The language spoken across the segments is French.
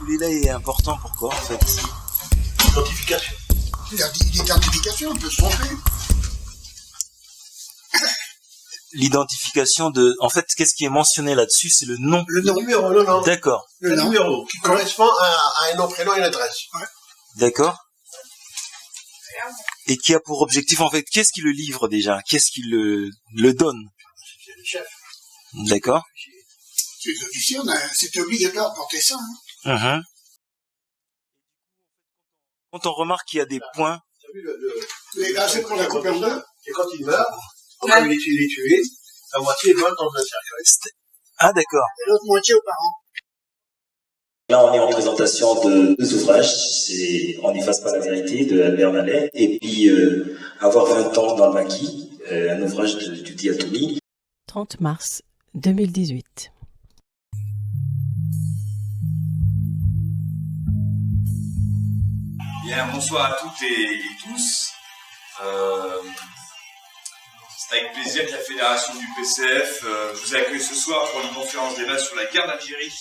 intitulé-là est important, pourquoi en fait? L'identification. L'identification, on peut se tromper. L'identification de... En fait, qu'est-ce qui est mentionné là-dessus? C'est le nom. Le numéro, non. D'accord. Le numéro qui correspond à un nom, prénom et une adresse. Ouais. D'accord. Et qui a pour objectif, en fait, qu'est-ce qui le livre déjà? Qu'est-ce qui le donne? C'est le chef. D'accord. Les officiers, c'était obligatoire de porter ça. Hein. Quand on remarque qu'il y a des points... T'as vu Mais là, c'est pour la couper en deux. Et quand il meurt, comme il est tué, la moitié vole dans un cercueil. Ah, d'accord. Et l'autre moitié aux parents. Là, on est en présentation de deux ouvrages. C'est On n'efface pas la vérité de Albert Mallet et puis Avoir 20 ans dans le maquis, un ouvrage de Diatomi. 30 mars 2018. Bien, bonsoir à toutes et tous. C'est avec plaisir que la fédération du PCF vous accueille ce soir pour une conférence débat sur la guerre d'Algérie.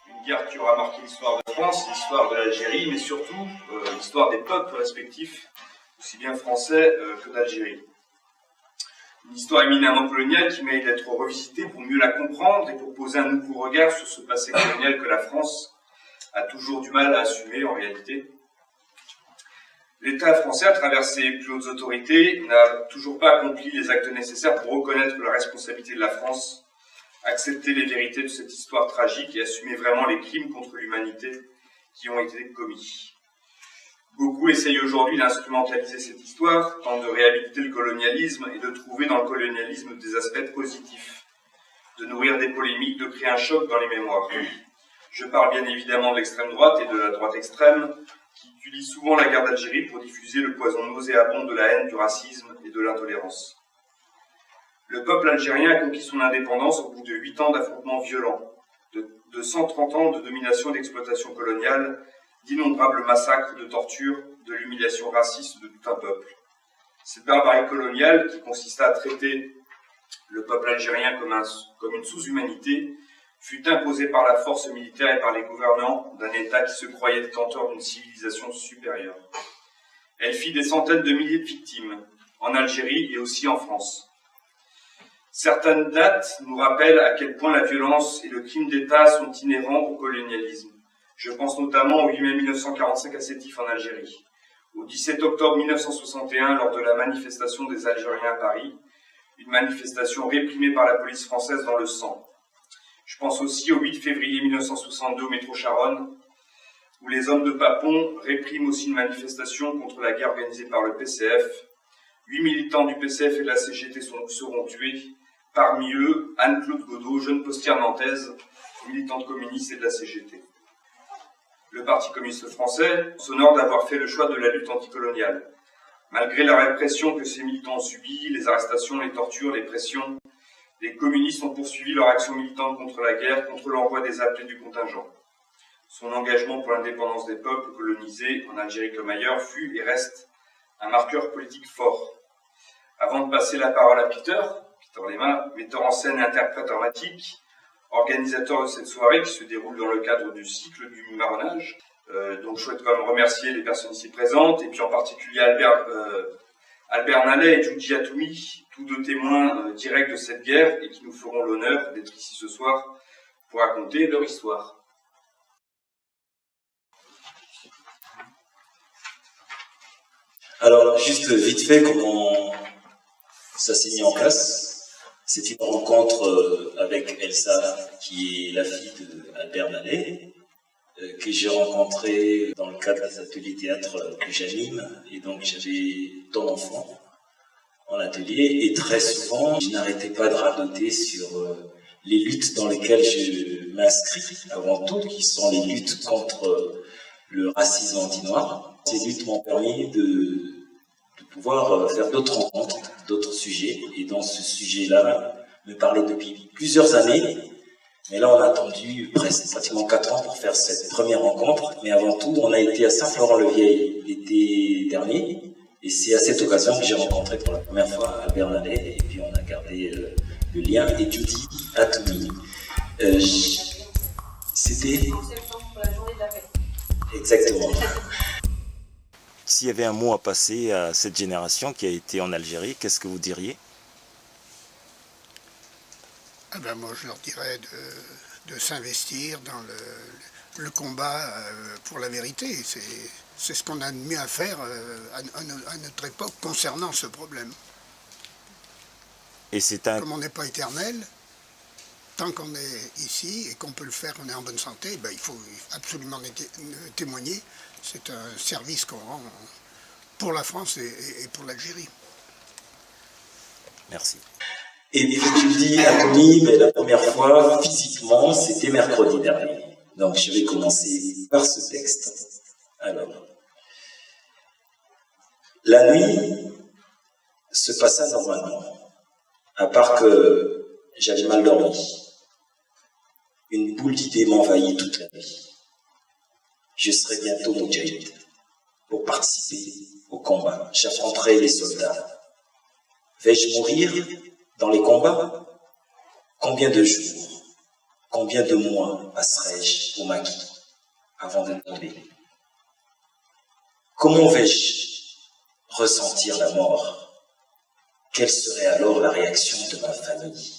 Une guerre qui aura marqué l'histoire de France, l'histoire de l'Algérie, mais surtout l'histoire des peuples respectifs, aussi bien français que d'Algérie. Une histoire éminemment coloniale qui mérite d'être revisitée pour mieux la comprendre et pour poser un nouveau regard sur ce passé colonial que la France a toujours du mal à assumer en réalité. L'État français, à travers ses plus hautes autorités, n'a toujours pas accompli les actes nécessaires pour reconnaître la responsabilité de la France, accepter les vérités de cette histoire tragique et assumer vraiment les crimes contre l'humanité qui ont été commis. Beaucoup essayent aujourd'hui d'instrumentaliser cette histoire, tentent de réhabiliter le colonialisme et de trouver dans le colonialisme des aspects positifs, de nourrir des polémiques, de créer un choc dans les mémoires. Je parle bien évidemment de l'extrême droite et de la droite extrême, qui utilisent souvent la guerre d'Algérie pour diffuser le poison nauséabond de la haine, du racisme et de l'intolérance. Le peuple algérien a conquis son indépendance au bout de 8 ans d'affrontements violents, de 130 ans de domination et d'exploitation coloniale, d'innombrables massacres, de tortures, de l'humiliation raciste de tout un peuple. Cette barbarie coloniale, qui consista à traiter le peuple algérien comme une sous-humanité, fut imposée par la force militaire et par les gouvernants d'un État qui se croyait détenteur d'une civilisation supérieure. Elle fit des centaines de milliers de victimes, en Algérie et aussi en France. Certaines dates nous rappellent à quel point la violence et le crime d'État sont inhérents au colonialisme. Je pense notamment au 8 mai 1945 à Sétif en Algérie, au 17 octobre 1961 lors de la manifestation des Algériens à Paris, une manifestation réprimée par la police française dans le sang. Je pense aussi au 8 février 1962 au métro Charonne, où les hommes de Papon répriment aussi une manifestation contre la guerre organisée par le PCF. 8 militants du PCF et de la CGT seront tués, parmi eux Anne-Claude Godot, jeune postière nantaise, militante communiste et de la CGT. Le Parti communiste français s'honore d'avoir fait le choix de la lutte anticoloniale. Malgré la répression que ces militants ont subie, les arrestations, les tortures, les pressions, les communistes ont poursuivi leur action militante contre la guerre, contre l'envoi des appelés du contingent. Son engagement pour l'indépendance des peuples colonisés, en Algérie comme ailleurs, fut et reste un marqueur politique fort. Avant de passer la parole à Peter Lema, metteur en scène et interprète dramatique, organisateur de cette soirée qui se déroule dans le cadre du cycle du marronnage. Donc je souhaite quand même remercier les personnes ici présentes, et puis en particulier Albert Mallet et Judy Atoumi, tous deux témoins directs de cette guerre et qui nous feront l'honneur d'être ici ce soir pour raconter leur histoire. Alors, juste vite fait, comment ça s'est mis en place. C'est une rencontre avec Elsa, qui est la fille d'Albert Mallet, que j'ai rencontrée dans le cadre des ateliers théâtre que j'anime. Et donc, j'avais ton enfant en atelier. Et très souvent, je n'arrêtais pas de radoter sur les luttes dans lesquelles je m'inscris, avant tout, qui sont les luttes contre le racisme anti-noir. Ces luttes m'ont permis de pouvoir faire d'autres rencontres, d'autres sujets. Et dans ce sujet-là, me parler depuis plusieurs années. Mais là, on a attendu pratiquement 4 ans pour faire cette première rencontre. Mais avant tout, on a été à Saint-Florent-le-Vieil l'été dernier. Et c'est à cette occasion que j'ai rencontré pour la première fois Albert Mallet. Et puis, on a gardé le lien est Judy Atoumi. C'était... Exactement. S'il y avait un mot à passer à cette génération qui a été en Algérie, qu'est-ce que vous diriez? Ah ben moi je leur dirais de s'investir dans le combat pour la vérité. C'est ce qu'on a de mieux à faire à notre époque concernant ce problème. Et c'est Comme on n'est pas éternel, tant qu'on est ici et qu'on peut le faire, qu'on est en bonne santé, ben il faut absolument témoigner. C'est un service qu'on rend pour la France et pour l'Algérie. Merci. Et Judy Atoumi, la première fois, physiquement, c'était mercredi dernier. Donc je vais commencer par ce texte. Alors, la nuit se passa normalement, à part que j'avais mal dormi. Une boule d'idées m'envahit toute la nuit. Je serai bientôt Moudjahid pour participer au combat. J'affronterai les soldats. Vais-je mourir dans les combats? Combien de jours, combien de mois passerai-je au maquis avant de tomber? Comment vais-je ressentir la mort? Quelle serait alors la réaction de ma famille?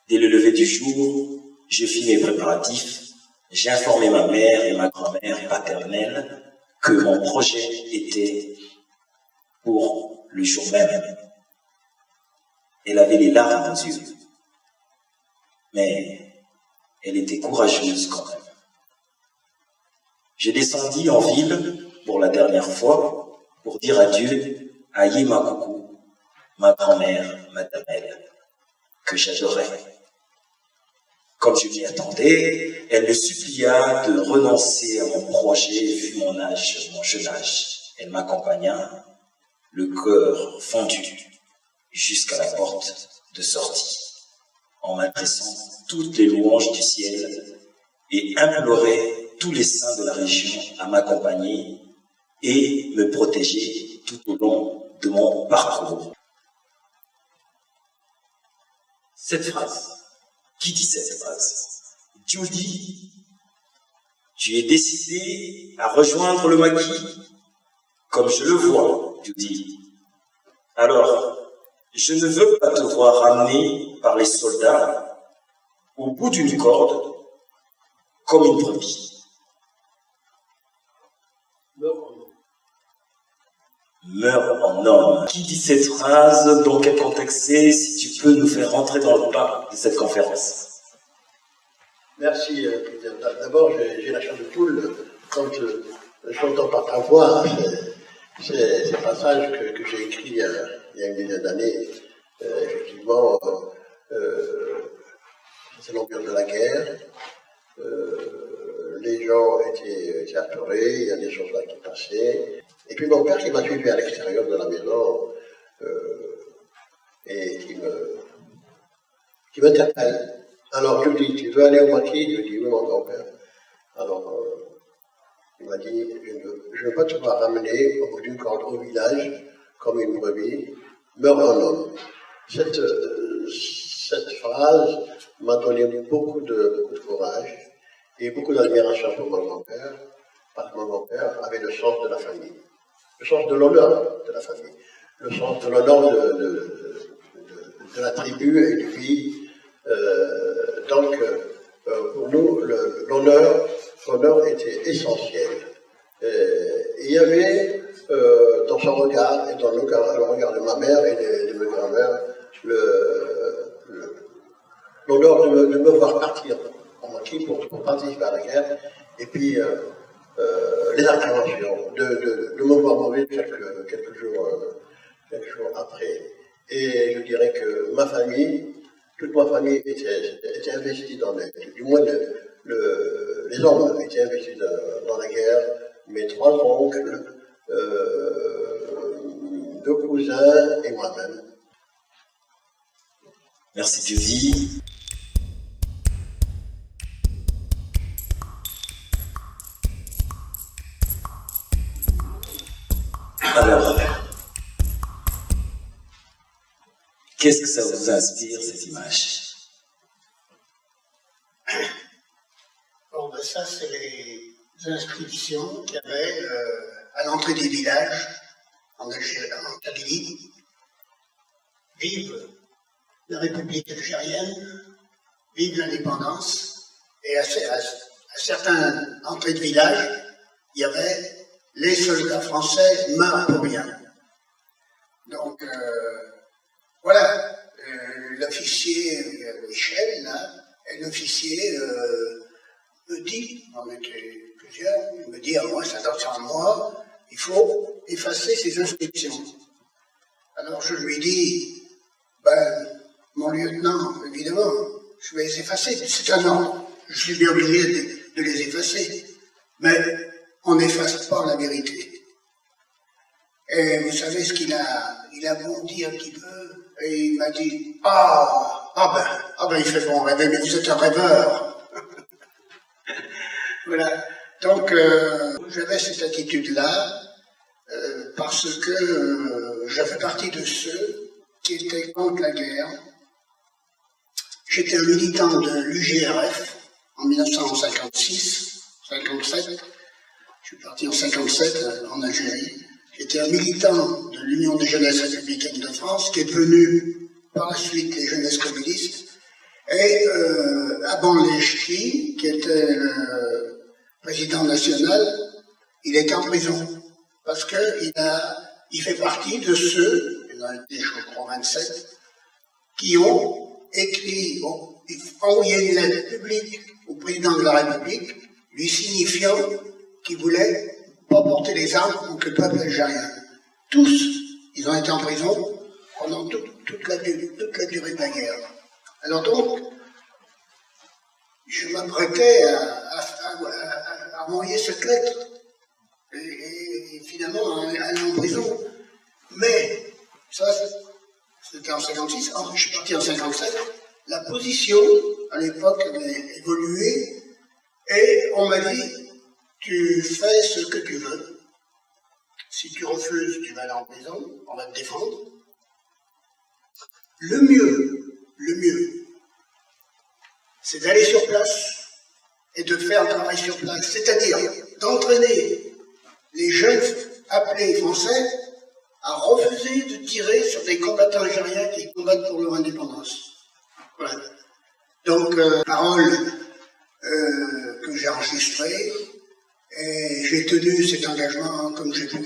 Dès le lever du jour, je fis mes préparatifs. J'ai informé ma mère et ma grand-mère paternelle que mon projet était pour le jour même. Elle avait les larmes aux yeux, mais elle était courageuse quand même. Je descendis en ville pour la dernière fois pour dire adieu à Yema Koukou, ma grand-mère maternelle, que j'adorais. Comme je m'y attendais, elle me supplia de renoncer à mon projet vu mon âge, mon jeune âge. Elle m'accompagna, le cœur fondu, jusqu'à la porte de sortie, en m'adressant toutes les louanges du ciel et implorait tous les saints de la région à m'accompagner et me protéger tout au long de mon parcours. Cette phrase, qui dit cette phrase? Judy, tu es décidé à rejoindre le maquis, comme je le vois, Judy. Alors, je ne veux pas te voir ramener par les soldats au bout d'une corde comme une brebis. Meurs en homme. Qui dit cette phrase? Dans quel contexte c'est? Si tu peux nous faire rentrer dans le bain de cette conférence. Merci, Peter. D'abord, j'ai la chair de poule quand j'entends par ta voix ces passages que j'ai écrits il y a une dizaine d'années. Effectivement, c'est l'ambiance de la guerre. Les gens étaient apeurés, il y a des choses là qui passaient. Et puis mon père qui m'a suivi à l'extérieur de la maison et qui m'interpelle. Alors je lui dis, tu veux aller au maquis? Je lui dis, oui mon grand-père. Alors il m'a dit, je ne veux pas te voir ramener au bout d'une corde au village comme une brebis, meurs en homme. Cette phrase m'a donné beaucoup de courage et beaucoup d'admiration pour mon grand-père, parce que mon grand-père avait le sens de la famille, le sens de l'honneur de la famille, le sens de l'honneur de la tribu et du pays. Donc, pour nous, l'honneur était essentiel. Il y avait dans son regard et dans le regard de ma mère et de ma grand-mère l'honneur de me voir partir en maquis pour participer à la guerre, et puis les interventions, de me voir mourir quelques jours après. Et je dirais que ma famille, toute ma famille était investie dans du moins les hommes étaient investis dans la guerre. Mes 3 oncles, 2 cousins et moi-même. Merci Judy. Alors, Qu'est-ce que ça vous inspire, cette image? Bon, ben ça, c'est les inscriptions qu'il y avait à l'entrée des villages en Algérie, en Kabylie. Vive la République algérienne, vive l'indépendance. Et à certaines entrées de village, il y avait les soldats français meurent pour rien. Donc, voilà, l'officier Michel, là, et l'officier me dit, on était plusieurs, il me dit à moi, ça donne à moi, il faut effacer ces inscriptions. Alors je lui dis, ben, mon lieutenant, évidemment, je vais les effacer, c'est un ordre, je suis bien obligé de les effacer, mais on n'efface pas la vérité. Et vous savez ce qu'il a bondi un petit peu, et il m'a dit, ah ben, il fait bon rêver, mais vous êtes un rêveur. Voilà. Donc, j'avais cette attitude-là, parce que je fais partie de ceux qui étaient contre la guerre. J'étais un militant de l'UGRF en 1956-57. Je suis parti en 57 en Algérie. J'étais un militant de l'Union des jeunesses républicaines de France, qui est devenu par la suite les jeunesses communistes. Et Aban Lechki, qui était le président national, il était en prison. Parce qu'il fait partie de ceux, il en a été, je crois, 27, qui ont écrit, envoyé une lettre publique au président de la République, lui signifiant qu'il voulait pas porter les armes contre le peuple algérien. Tous, ils ont été en prison pendant toute la durée de la guerre. Alors donc, je m'apprêtais à envoyer cette lettre et finalement à aller en prison. Mais, ça, c'était en 56, je suis parti en 57, la position, à l'époque, avait évolué, et on m'a dit, tu fais ce que tu veux. Si tu refuses, tu vas aller en prison, on va te défendre. Le mieux, c'est d'aller sur place et de faire le travail sur place, c'est-à-dire d'entraîner les jeunes appelés français à refuser de tirer sur des combattants algériens qui combattent pour leur indépendance. Voilà. Donc, parole que j'ai enregistrée, et j'ai tenu cet engagement comme j'ai pu.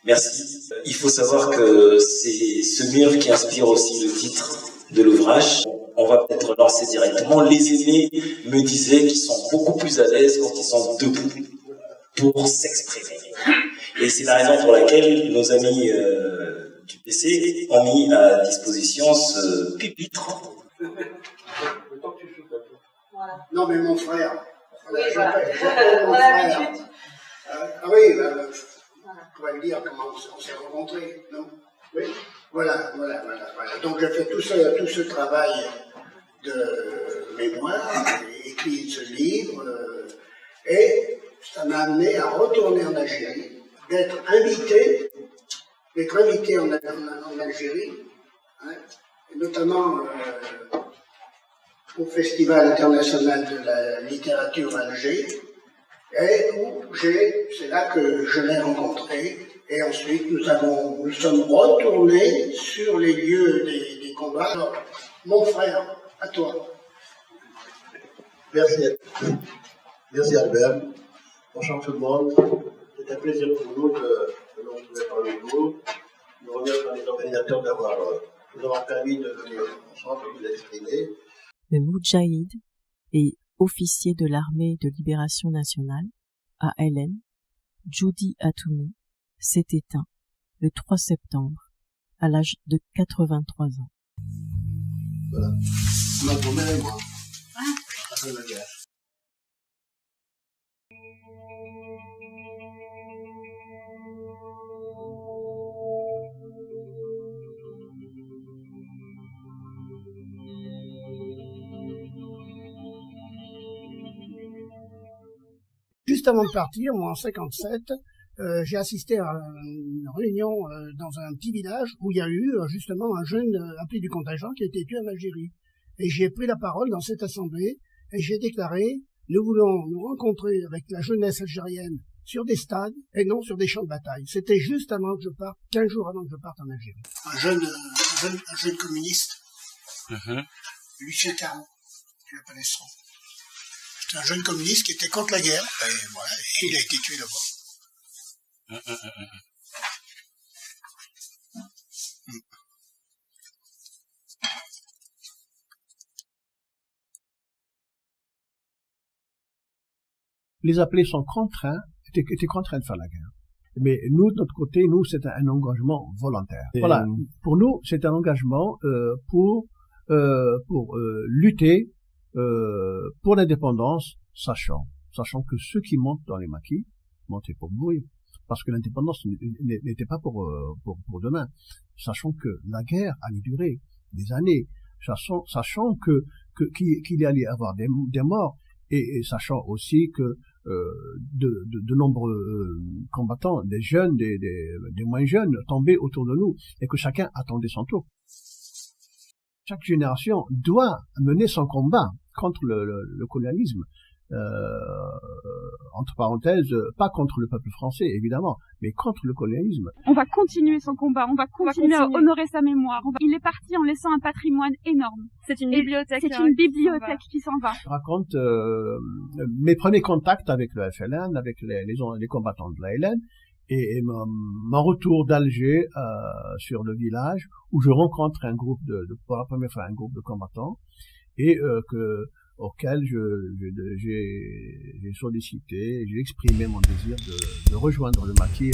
Merci. Il faut savoir que c'est ce mur qui inspire aussi le titre de l'ouvrage. On va peut-être lancer directement. Les aînés me disaient qu'ils sont beaucoup plus à l'aise quand ils sont debout pour s'exprimer. Et c'est la raison pour laquelle nos amis du PC ont mis à disposition ce pupitre. Non, mais mon frère. Oui, voilà. Mon frère. Ah oui, on pourrait le dire comment on s'est rencontrés, non? Oui. Voilà. Donc j'ai fait tout ce travail de mémoire, j'ai écrit ce livre, et ça m'a amené à retourner en Algérie, d'être invité en Algérie, hein, et notamment au Festival international de la littérature à Alger, et où c'est là que je l'ai rencontré, et ensuite nous sommes retournés sur les lieux des combats. Alors, mon frère, à toi. Merci Albert. Bonjour tout le monde. C'est un plaisir pour nous de nous retrouver parmi vous. Nous remercions les organisateurs d'avoir permis de venir ensemble et de vous exprimer. Le Moudjahid et officier de l'armée de libération nationale, ALN, Djoudi Atoumi, s'est éteint le 3 septembre à l'âge de 83 ans. Voilà. Ma grand-mère et moi. Après la guerre. Juste avant de partir, moi en 57, j'ai assisté à une réunion dans un petit village où il y a eu justement un jeune appelé du contingent qui a été tué en Algérie. Et j'ai pris la parole dans cette assemblée et j'ai déclaré: nous voulons nous rencontrer avec la jeunesse algérienne sur des stades et non sur des champs de bataille. C'était juste avant que je parte, 15 jours avant que je parte en Algérie. Un jeune communiste, Lucien Caron, tu le connais trop. C'est un jeune communiste qui était contre la guerre, et voilà, il a été tué là-bas. Les appelés sont contraints, étaient contraints de faire la guerre. Mais nous, de notre côté, nous, c'est un engagement volontaire. Voilà. Pour nous, c'est un engagement pour lutter pour l'indépendance, sachant que ceux qui montent dans les maquis montaient pour mourir, parce que l'indépendance n'était pas pour demain. Sachant que la guerre allait durer des années, sachant qu'il y allait avoir des morts, et sachant aussi que de nombreux combattants, des jeunes, des moins jeunes, tombaient autour de nous, et que chacun attendait son tour. Chaque génération doit mener son combat contre le colonialisme, entre parenthèses, pas contre le peuple français, évidemment, mais contre le colonialisme. On va continuer son combat, on va continuer à honorer sa mémoire. Il est parti en laissant un patrimoine énorme. C'est une bibliothèque. C'est une bibliothèque qui s'en va. Je raconte mes premiers contacts avec le FLN, avec les combattants de la LN, et mon retour d'Alger sur le village, où je rencontre pour la première fois un groupe de combattants, et auquel j'ai sollicité, j'ai exprimé mon désir de rejoindre le maquis.